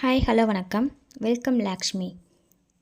Hi hello வணக்கம். Welcome லாக்ஷ்மி.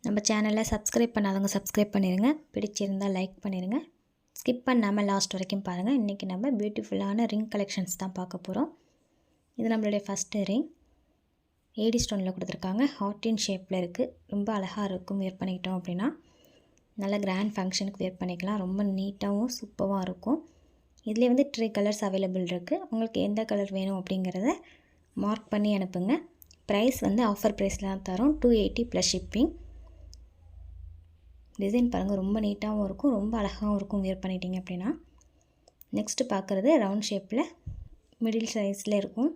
நம்ம சேனலை சப்ஸ்கிரைப் பண்ணாதவங்க சப்ஸ்கிரைப் பண்ணிடுங்க. பிடிச்சிருந்தால் லைக் பண்ணிடுங்க. ஸ்கிப் பண்ணாமல் லாஸ்ட் வரைக்கும் பாருங்கள். இன்றைக்கி நம்ம பியூட்டிஃபுல்லான ரிங் கலெக்ஷன்ஸ் தான் பார்க்க போகிறோம். இது நம்மளுடைய ஃபஸ்ட்டு ரிங். ஏடி ஸ்டோனில் கொடுத்துருக்காங்க. ஹார்ட்டின் ஷேப்பில் இருக்குது. ரொம்ப அழகாக இருக்கும். வேர் பண்ணிக்கிட்டோம் அப்படின்னா நல்ல கிராண்ட் ஃபங்க்ஷனுக்கு வேர் பண்ணிக்கலாம். ரொம்ப நீட்டாகவும் சூப்பராக இருக்கும். இதிலே வந்து 3 கலர்ஸ் அவைலபிள் இருக்குது. உங்களுக்கு எந்த கலர் வேணும் அப்படிங்கிறத மார்க் பண்ணி அனுப்புங்க. ப்ரைஸ் வந்து ஆஃபர் ப்ரைஸில் தான் தரோம். 280 ப்ளஸ் ஷிப்பிங். டிசைன் பாருங்கள், ரொம்ப நீட்டாகவும் இருக்கும், ரொம்ப அழகாகவும் இருக்கும் வேர் பண்ணிட்டீங்க அப்படின்னா. நெக்ஸ்ட்டு பார்க்குறது ரவுண்ட் ஷேப்பில் மிடில் சைஸில் இருக்கும்.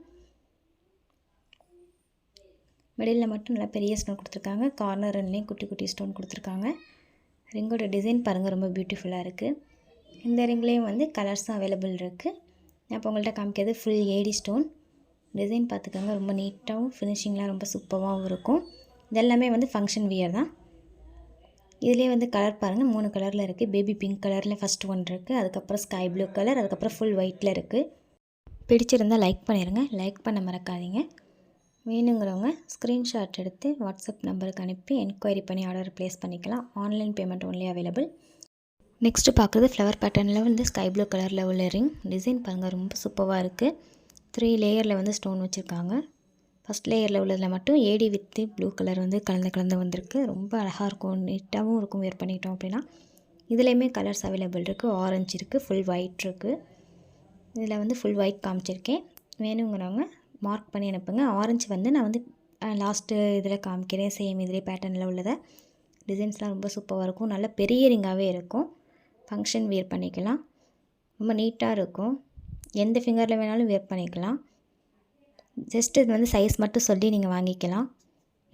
மிடில் மட்டும் நல்லா பெரிய ஸ்டோன் கொடுத்துருக்காங்க. கார்னர் ரெண்டுலேயும் குட்டி குட்டி ஸ்டோன் கொடுத்துருக்காங்க. ரிங்கோட டிசைன் பாருங்கள், ரொம்ப பியூட்டிஃபுல்லாக இருக்குது. இந்த ரிங்லேயும் வந்து கலர்ஸும் அவைலபிள் இருக்குது. நான் இப்போ உங்கள்கிட்ட காமிக்கிறது ஃபுல் ஏடி ஸ்டோன். டிசைன் பார்த்துக்கோங்க, ரொம்ப நீட்டாகவும் ஃபினிஷிங்லாம் ரொம்ப சூப்பராகவும் இருக்கும். இதெல்லாமே வந்து ஃபங்க்ஷன் வியர் தான். இதிலே வந்து கலர் பாருங்கள், 3 கலரில் இருக்குது. பேபி பிங்க் கலரில் ஃபஸ்ட் ஒன் இருக்குது, அதுக்கப்புறம் ஸ்கை ப்ளூ கலர், அதுக்கப்புறம் ஃபுல் ஒயிட்டில் இருக்குது. பிடிச்சிருந்தால் லைக் பண்ணிடுங்க. லைக் பண்ண மறக்காதீங்க. வேணுங்கிறவங்க ஸ்க்ரீன்ஷாட் எடுத்து வாட்ஸ்அப் நம்பருக்கு அனுப்பி என்கொயரி பண்ணி ஆர்டர் ப்ளேஸ் பண்ணிக்கலாம். Online payment only available. Next பார்க்குறது ஃப்ளவர் பேட்டர்னில் வந்து ஸ்கை ப்ளூ கலரில் உள்ள ரிங். டிசைன் பாருங்கள், ரொம்ப சூப்பராக இருக்குது. 3 லேயரில் வந்து ஸ்டோன் வச்சுருக்காங்க. ஃபஸ்ட் லேயரில் உள்ளதில் மட்டும் ஏடி வித்து ப்ளூ கலர் வந்து கலந்து வந்திருக்கு. ரொம்ப அழகாக இருக்கும், நீட்டாகவும் இருக்கும் வேர் பண்ணிட்டோம் அப்படின்னா. இதுலேயுமே கலர்ஸ் அவைலபிள் இருக்குது. ஆரஞ்சு இருக்குது, ஃபுல் ஒயிட் இருக்குது. இதில் வந்து ஃபுல் ஒயிட் காமிச்சிருக்கேன். வேணுங்கிறவங்க மார்க் பண்ணி அனுப்புங்க. ஆரஞ்சு வந்து நான் வந்து லாஸ்ட்டு இதில் காமிக்கிறேன். சேம் இதிலே பேட்டர்னில் உள்ளதை. டிசைன்ஸ்லாம் ரொம்ப சூப்பராக இருக்கும். நல்ல பெரிய ரிங்காகவே இருக்கும். ஃபங்க்ஷன் வேர் பண்ணிக்கலாம். ரொம்ப நீட்டாக இருக்கும். எந்த ஃபிங்கரில் வேணாலும் வேர் பண்ணிக்கலாம். ஜஸ்ட் இது வந்து சைஸ் மட்டும் சொல்லி நீங்கள் வாங்கிக்கலாம்.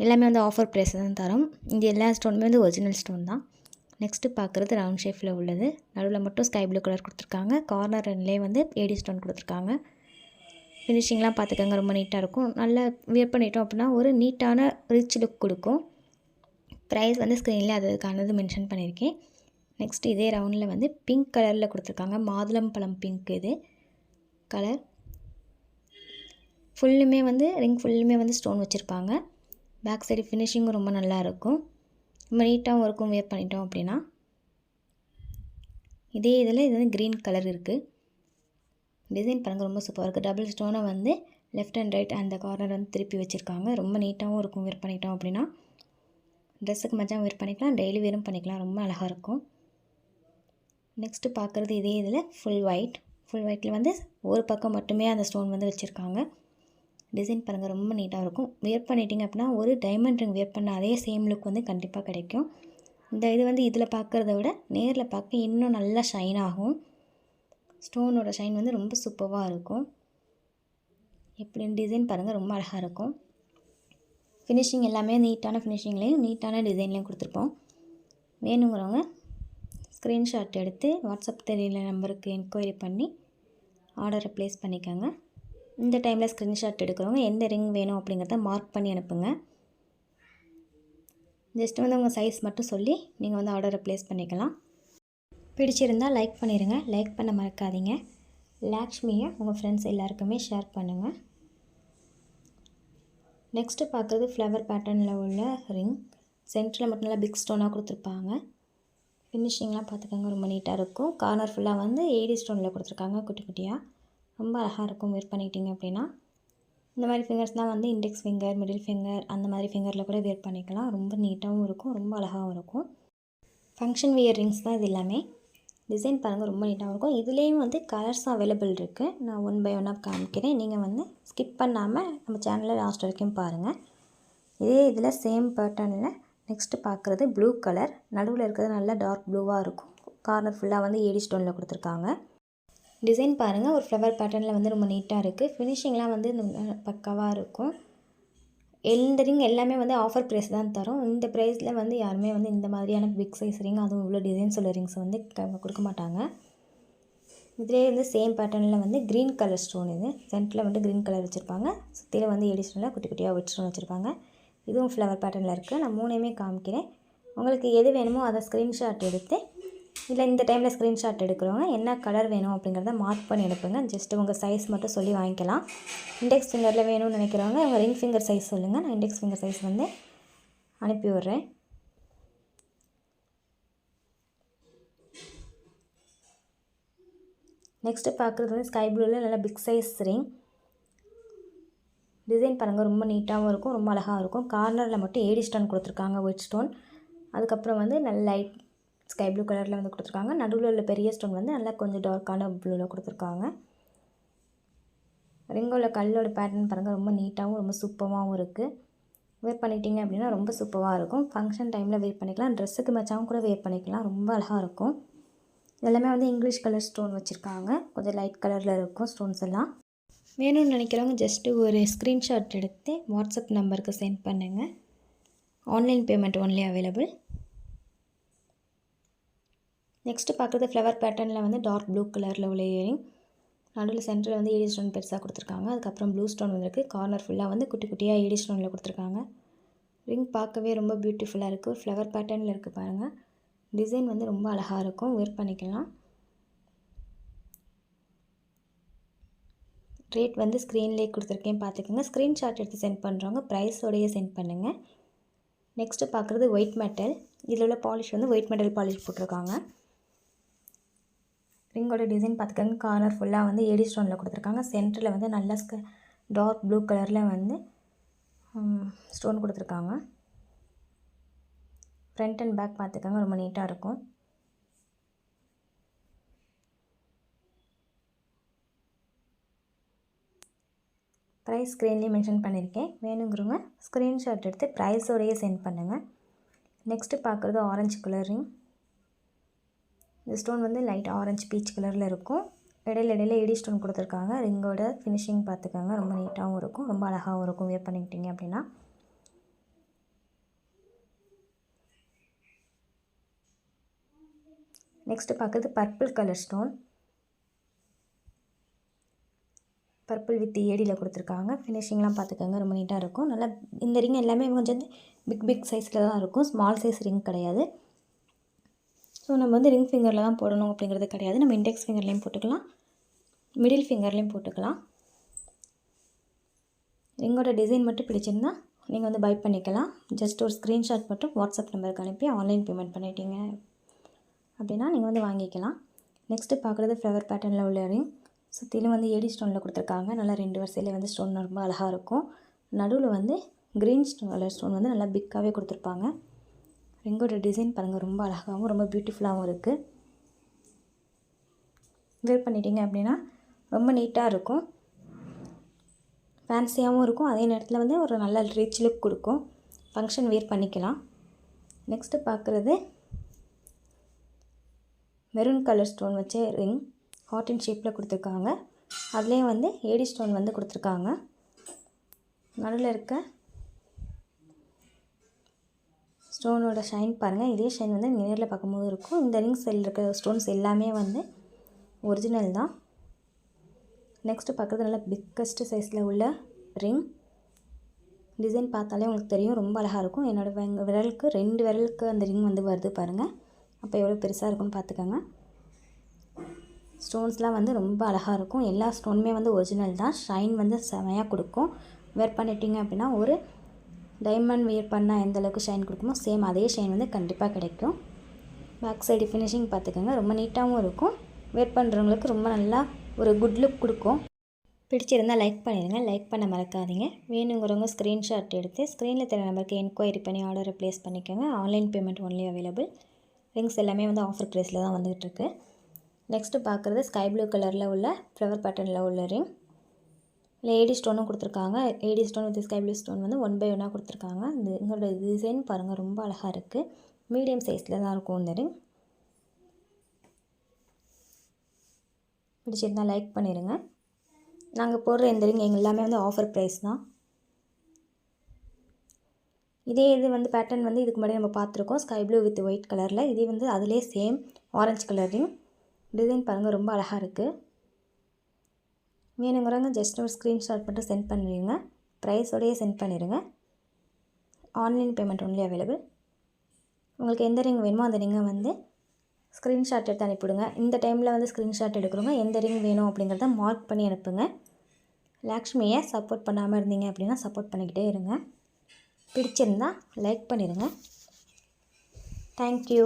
எல்லாமே வந்து ஆஃபர் ப்ரைஸ் தான் தரோம். இந்த எல்லா ஸ்டோனுமே வந்து ஒரிஜினல் ஸ்டோன் தான். நெக்ஸ்ட்டு பார்க்குறது ரவுண்ட் ஷேப்பில் உள்ளது. நடுவில் மட்டும் ஸ்கை ப்ளூ கலர் கொடுத்துருக்காங்க. கார்னர் ரெண்டுலேயே வந்து ஏடி ஸ்டோன் கொடுத்துருக்காங்க. ஃபினிஷிங்லாம் பார்த்துக்கோங்க, ரொம்ப நீட்டாக இருக்கும். நல்லா வேர் பண்ணிட்டோம் அப்படின்னா ஒரு நீட்டான ரிச் லுக் கொடுக்கும். ப்ரைஸ் வந்து ஸ்க்ரீனில் அதுக்கானது மென்ஷன் பண்ணியிருக்கேன். நெக்ஸ்ட் இதே ரவுண்டில் வந்து பிங்க் கலரில் கொடுத்துருக்காங்க. மாதுளம் பழம் பிங்க் இது கலர். ஃபுல்லுமே வந்து ரிங் ஃபுல்லுமே வந்து ஸ்டோன் வச்சுருப்பாங்க. பேக் சைடு ஃபினிஷிங்கும் ரொம்ப நல்லா இருக்கும். ரொம்ப நீட்டாகவும் இருக்கும் வேர் பண்ணிட்டோம் அப்படின்னா. இதே இதில் இது வந்து க்ரீன் கலர் இருக்குது. டிசைன் பாருங்கள், ரொம்ப சூப்பராக இருக்குது. டபுள் ஸ்டோனை வந்து லெஃப்ட் அண்ட் ரைட் அந்த கார்னர் வந்து திருப்பி வச்சுருக்காங்க. ரொம்ப நீட்டாகவும் இருக்கும் வேர் பண்ணிட்டோம் அப்படின்னா. ட்ரெஸ்ஸுக்கு மச்சான் வேர் பண்ணிக்கலாம், டெய்லி வேரும் பண்ணிக்கலாம். ரொம்ப அழகாக இருக்கும். நெக்ஸ்ட்டு பார்க்குறது இதே இதில் ஃபுல் ஒயிட். ஃபுல் ஒயிட்டில் வந்து ஒரு பக்கம் மட்டுமே அந்த ஸ்டோன் வந்து வச்சுருக்காங்க. டிசைன் பாருங்கள், ரொம்ப நீட்டாக இருக்கும். வேர் பண்ணிட்டீங்க அப்படின்னா ஒரு டைமண்ட் ரிங் வேர் பண்ண அதே சேம் லுக் வந்து கண்டிப்பாக கிடைக்கும். இந்த இது வந்து இதில் பார்க்குறத விட நேரில் பார்க்க இன்னும் நல்லா ஷைன் ஆகும். ஸ்டோனோட ஷைன் வந்து ரொம்ப சூப்பராக இருக்கும். எப்படின்னு டிசைன் பாருங்கள், ரொம்ப அழகாக இருக்கும். ஃபினிஷிங் எல்லாமே நீட்டான ஃபினிஷிங்லேயும் நீட்டான டிசைன்லேயும் கொடுத்துருப்போம். வேணுங்கிறவங்க ஸ்க்ரீன்ஷாட் எடுத்து வாட்ஸ்அப் தெரியல நம்பருக்கு என்கொயரி பண்ணி ஆர்டரை ப்ளேஸ் பண்ணிக்கோங்க. இந்த டைமில் ஸ்க்ரீன்ஷாட் எடுக்கிறவங்க எந்த ரிங் வேணும் அப்படிங்கிறத மார்க் பண்ணி அனுப்புங்க. ஜஸ்ட் வந்து உங்கள் சைஸ் மட்டும் சொல்லி நீங்கள் வந்து ஆர்டரை ப்ளேஸ் பண்ணிக்கலாம். பிடிச்சிருந்தால் லைக் பண்ணிடுங்க. லைக் பண்ண மறக்காதீங்க. லாக்ஷ்மியை உங்கள் ஃப்ரெண்ட்ஸ் எல்லாருக்குமே ஷேர் பண்ணுங்கள். நெக்ஸ்ட்டு பார்க்குறது ஃப்ளவர் பேட்டர்னில் உள்ள ரிங். சென்டரில் மட்டும் நல்லா பிக் ஸ்டோனாக கொடுத்துருப்பாங்க. ஃபினிஷிங்லாம் பார்த்துக்கோங்க, ரொம்ப நீட்டாக இருக்கும். கார்னர் ஃபுல்லாக வந்து ஏடி ஸ்டோனில் கொடுத்துருக்காங்க, குட்டி குட்டியாக. ரொம்ப அழகாக இருக்கும் வேர் பண்ணிட்டீங்க அப்படின்னா. இந்த மாதிரி ஃபிங்கர்ஸ்லாம் வந்து இண்டெக்ஸ் ஃபிங்கர், மிடில் ஃபிங்கர் அந்த மாதிரி ஃபிங்கரில் கூட வேர் பண்ணிக்கலாம். ரொம்ப நீட்டாகவும் இருக்கும், ரொம்ப அழகாகவும் இருக்கும். ஃபங்க்ஷன் வியர் ரிங்ஸ் தான் இது எல்லாமே. டிசைன் பாருங்கள், ரொம்ப நீட்டாகவும் இருக்கும். இதுலேயும் வந்து கலர்ஸும் அவைலபிள் இருக்குது. நான் 1 by 1 காமிக்கிறேன். நீங்கள் வந்து ஸ்கிப் பண்ணாமல் நம்ம சேனலில் லாஸ்ட் வரைக்கும் பாருங்கள். இதே இதில் சேம் பேட்டர்னில் நெக்ஸ்ட்டு பார்க்குறது ப்ளூ கலர். நடுவில் இருக்கிறது நல்லா டார்க் ப்ளூவாக இருக்கும். கார்னர் ஃபுல்லாக வந்து ஏடி ஸ்டோனில் கொடுத்துருக்காங்க. டிசைன் பாருங்கள், ஒரு ஃப்ளவர் பேட்டர்னில் வந்து ரொம்ப நீட்டாக இருக்குது. ஃபினிஷிங்லாம் வந்து பக்காவாக இருக்கும். இந்த ரிங் எல்லாமே வந்து ஆஃபர் ப்ரைஸ் தான் தரோம். இந்த ப்ரைஸில் வந்து யாருமே வந்து இந்த மாதிரியான பிக் சைஸ் ரிங், அதுவும் இவ்வளோ டிசைன்ஸ் உள்ள ரிங்ஸ் வந்து கொடுக்க மாட்டாங்க. இதிலே வந்து சேம் பேட்டர்னில் வந்து க்ரீன் கலர் ஸ்டோன். இது சென்டரில் வந்து க்ரீன் கலர் வச்சுருப்பாங்க. சுற்றியில் வந்து ஏடி ஸ்டோனில் குட்டி குட்டியாக ஒயிட் ஸ்டோன் வச்சுருப்பாங்க. இதுவும் ஃப்ளவர் பேட்டர்னில் இருக்குது. நான் 3மே காமிக்கிறேன். உங்களுக்கு எது வேணுமோ அதை ஸ்க்ரீன்ஷாட் எடுத்து இல்லை இந்த டைமில் ஸ்க்ரீன்ஷாட் எடுக்கிறவங்க என்ன கலர் வேணும் அப்படிங்கிறத மார்க் பண்ணி எடுப்புங்க. ஜஸ்ட்டு உங்கள் சைஸ் மட்டும் சொல்லி வாங்கிக்கலாம். இண்டெக்ஸ் ஃபிங்கரில் வேணும்னு நினைக்கிறவங்க உங்கள் ரிங் ஃபிங்கர் சைஸ் சொல்லுங்கள். நான் இண்டெக்ஸ் ஃபிங்கர் சைஸ் வந்து அனுப்பி விட்றேன். நெக்ஸ்ட்டு பார்க்குறது வந்து ஸ்கை ப்ளூவில் நல்லா பிக் சைஸ் ரிங். டிசைன் பாருங்கள், ரொம்ப நீட்டாகவும் இருக்கும், ரொம்ப அழகாக இருக்கும். கார்னரில் மட்டும் ஏடி ஸ்டோன் கொடுத்துருக்காங்க, ஒயிட் ஸ்டோன். அதுக்கப்புறம் வந்து நல்ல லைட் ஸ்கை ப்ளூ கலரில் வந்து கொடுத்துருக்காங்க. நடுவில் உள்ள பெரிய ஸ்டோன் வந்து நல்லா கொஞ்சம் டார்க்கான ப்ளூவில் கொடுத்துருக்காங்க. ரிங்கோட கல்லோட பேட்டர்ன் பாருங்கள், ரொம்ப நீட்டாகவும் ரொம்ப சூப்பராகவும் இருக்குது. வேர் பண்ணிட்டீங்க அப்படின்னா ரொம்ப சூப்பராக இருக்கும். ஃபங்க்ஷன் டைமில் வேர் பண்ணிக்கலாம், ட்ரெஸ்ஸுக்கு மேட்சாகவும் கூட வேர் பண்ணிக்கலாம், ரொம்ப அழகாக இருக்கும். எல்லாமே வந்து இங்கிலீஷ் கலர் ஸ்டோன் வச்சுருக்காங்க, கொஞ்சம் லைட் கலரில் இருக்கும் ஸ்டோன்ஸ் எல்லாம். வேணும்னு நினைக்கிறவங்க ஜஸ்ட்டு ஒரு ஸ்க்ரீன்ஷாட் எடுத்து வாட்ஸ்அப் நம்பருக்கு சென்ட் பண்ணுங்கள். Online payment only available. Next பார்க்குறது ஃப்ளவர் பேட்டர்னில் வந்து டார்க் ப்ளூ கலரில் உள்ள இயரிங். நடுவில் சென்டரில் வந்து ஏடி ஸ்டோன் பெருசாக கொடுத்துருக்காங்க. அதுக்கப்புறம் ப்ளூ ஸ்டோன் வந்துருக்கு. கார்னர் ஃபுல்லாக வந்து குட்டி குட்டியாக ஏடி ஸ்டோனில் கொடுத்துருக்காங்க. ரிங் பார்க்கவே ரொம்ப பியூட்டிஃபுல்லாக இருக்குது. ஃப்ளவர் பேட்டர்னில் இருக்குது பாருங்கள். டிசைன் வந்து ரொம்ப அழகாக இருக்கும், வேர் பண்ணிக்கலாம். ரேட் வந்து ஸ்க்ரீன்லேயே கொடுத்துருக்கேன், பார்த்துக்கோங்க. ஸ்க்ரீன்ஷாட் எடுத்து சென்ட் பண்ணுறவங்க ப்ரைஸோடையே சென்ட் பண்ணுங்கள். நெக்ஸ்ட்டு பார்க்குறது ஒயிட் மெட்டல். இதில் உள்ள பாலிஷ் வந்து ஒயிட் மெட்டல் பாலிஷ் போட்டிருக்காங்க. ரிங்கோட டிசைன் பார்த்துக்கோங்க, கார்னர் ஃபுல்லாக வந்து ஏடி ஸ்டோனில் கொடுத்துருக்காங்க. சென்டரில் வந்து நல்லா டார்க் ப்ளூ கலரில் வந்து ஸ்டோன் கொடுத்துருக்காங்க. ஃப்ரண்ட் அண்ட் பேக் பார்த்துக்கோங்க, ரொம்ப நீட்டாக இருக்கும். ப்ரைஸ் ஸ்க்ரீன்லேயே மென்ஷன் பண்ணியிருக்கேன். வேணுங்கிறவங்க ஸ்க்ரீன்ஷாட் எடுத்து ப்ரைஸோடையே சென்ட் பண்ணுங்கள். நெக்ஸ்ட்டு பார்க்குறது ஆரஞ்சு கலர் ரிங். இந்த ஸ்டோன் வந்து லைட் ஆரஞ்சு பீச் கலரில் இருக்கும். இடையில ஏடி ஸ்டோன் கொடுத்துருக்காங்க. ரிங்கோட ஃபினிஷிங் பார்த்துக்கோங்க, ரொம்ப நீட்டாகவும் இருக்கும், ரொம்ப அழகாகவும் இருக்கும் வேர் பண்ணிக்கிட்டீங்க அப்படின்னா. நெக்ஸ்ட்டு பார்க்குறது purple colour stone. Purple with ஏடியில் கொடுத்துருக்காங்க. ஃபினிஷிங்லாம் பார்த்துக்கோங்க, ரொம்ப நீட்டாக இருக்கும். நல்லா இந்த ரிங் எல்லாமே கொஞ்சம் பிக் சைஸில் தான் இருக்கும், ஸ்மால் சைஸ் ரிங் கிடையாது. ஸோ நம்ம வந்து ரிங் ஃபிங்கரில் தான் போடணும் அப்படிங்கிறது கிடையாது. நம்ம இண்டெக்ஸ் ஃபிங்கர்லேயும் போட்டுக்கலாம், மிடில் ஃபிங்கர்லேயும் போட்டுக்கலாம். ரிங்கோட டிசைன் மட்டும் பிடிச்சிருந்தா நீங்கள் வந்து பை பண்ணிக்கலாம். ஜஸ்ட் ஒரு ஸ்க்ரீன்ஷாட் மட்டும் வாட்ஸ்அப் நம்பருக்கு அனுப்பி ஆன்லைன் பேமெண்ட் பண்ணிட்டீங்க அப்படின்னா நீங்கள் வந்து வாங்கிக்கலாம். நெக்ஸ்ட்டு பார்க்குறது ஃப்ளவர் பேட்டர்னில் உள்ள ரிங். சுற்றிலும் வந்து ஏடி ஸ்டோனில் கொடுத்துருக்காங்க. நல்லா 2 வரிசையில் வந்து ஸ்டோன் ரொம்ப அழகாக இருக்கும். நடுவில் வந்து க்ரீன் கலர் ஸ்டோன் வந்து நல்லா பிக்காகவே கொடுத்துருப்பாங்க. ரிங்கோட டிசைன் பாருங்கள், ரொம்ப அழகாகவும் ரொம்ப பியூட்டிஃபுல்லாகவும் இருக்குது. வேர் பண்ணிட்டீங்க அப்படின்னா ரொம்ப நீட்டாக இருக்கும், ஃபேன்சியாகவும் இருக்கும். அதே நேரத்தில் வந்து ஒரு நல்ல ரிச் லுக் கொடுக்கும். ஃபங்க்ஷன் வேர் பண்ணிக்கலாம். நெக்ஸ்ட்டு பார்க்குறது மெரூன் கலர் ஸ்டோன் வச்ச ரிங். ஹார்ட் இன் ஷேப்பில் கொடுத்துருக்காங்க. அதுலேயும் வந்து ஏடி ஸ்டோன் வந்து கொடுத்துருக்காங்க. நடுவில் இருக்க ஸ்டோனோட ஷைன் பாருங்கள், இதே ஷைன் வந்து நேரில் பார்க்கும்போது இருக்கும். இந்த ரிங் செல் இருக்க ஸ்டோன்ஸ் எல்லாமே வந்து ஒரிஜினல் தான். நெக்ஸ்ட்டு பார்க்குறது நல்லா பிக்கஸ்ட்டு சைஸில் உள்ள ரிங். டிசைன் பார்த்தாலே உங்களுக்கு தெரியும், ரொம்ப அழகாக இருக்கும். என்னோடய விரலுக்கு 2 விரலுக்கு அந்த ரிங் வந்து வருது பாருங்கள். அப்போ எவ்வளோ பெருசாக இருக்குன்னு பார்த்துக்கோங்க. ஸ்டோன்ஸ்லாம் வந்து ரொம்ப அழகாக இருக்கும். எல்லா ஸ்டோனுமே வந்து ஒரிஜினல் தான். ஷைன் வந்து செமையாக கொடுக்கும். வேர் பண்ணிட்டீங்க அப்படின்னா ஒரு டைமண்ட் வேர் பண்ணால் எந்த அளவுக்கு ஷைன் கொடுக்குமோ சேம் அதே ஷைன் வந்து கண்டிப்பாக கிடைக்கும். பேக் சைடு ஃபினிஷிங் பார்த்துக்கோங்க, ரொம்ப நீட்டாகவும் இருக்கும். வேர் பண்ணுறவங்களுக்கு ரொம்ப நல்லா ஒரு குட் லுக் கொடுக்கும். பிடிச்சிருந்தால் லைக் பண்ணிடுங்க, லைக் பண்ண மறக்காதீங்க. வேணுங்கிறவங்க ஸ்க்ரீன்ஷாட் எடுத்து ஸ்க்ரீனில் தெரிய நம்பருக்கு என்கொயரி பண்ணி ஆர்டரை ப்ளேஸ் பண்ணிக்கோங்க. Online payment only available. Rings எல்லாமே வந்து ஆஃபர் ப்ரைஸில் தான் வந்துகிட்ருக்கு. நெக்ஸ்ட்டு பார்க்குறது ஸ்கை ப்ளூ கலரில் உள்ள ஃப்ளவர் பேட்டர்னில் உள்ள ரிங். இல்லை ஏடி ஸ்டோனும் கொடுத்துருக்காங்க. AD stone with sky blue stone வந்து 1 by 1 கொடுத்துருக்காங்க. இதோட டிசைன் பாருங்கள், ரொம்ப அழகாக இருக்குது. மீடியம் சைஸில் தான் இருக்கும் இந்த ரிங். பிடிச்சிருந்தால் லைக் பண்ணிடுங்க. நாங்கள் போடுற இந்த ரிங் எல்லாமே வந்து ஆஃபர் ப்ரைஸ் தான். இதே இது வந்து பேட்டர்ன் வந்து இதுக்கு முன்னாடி நம்ம பார்த்துருக்கோம், ஸ்கை ப்ளூ வித் ஒயிட் கலரில். இதே வந்து அதிலே same orange colour ring. Design பாருங்கள், ரொம்ப அழகாக இருக்குது. வேணுங்கிறவங்க ஜஸ்ட் ஒரு ஸ்க்ரீன்ஷாட் மட்டும் சென்ட் பண்ணிடுங்க, ப்ரைஸோடையே சென்ட் பண்ணிடுங்க. Online payment only available. உங்களுக்கு எந்த ரிங் வேணுமோ அந்த ரிங்கை வந்து ஸ்க்ரீன்ஷாட் எடுத்து அனுப்பிவிடுங்க. இந்த டைமில் வந்து ஸ்க்ரீன்ஷாட் எடுக்கிறவங்க எந்த ரிங் வேணும் அப்படிங்கிறத மார்க் பண்ணி அனுப்புங்க. லக்ஷ்மியை சப்போர்ட் பண்ணாமல் இருந்தீங்க அப்படின்னா சப்போர்ட் பண்ணிக்கிட்டே இருங்க. பிடிச்சிருந்தா லைக் பண்ணிடுங்க. தேங்க்யூ.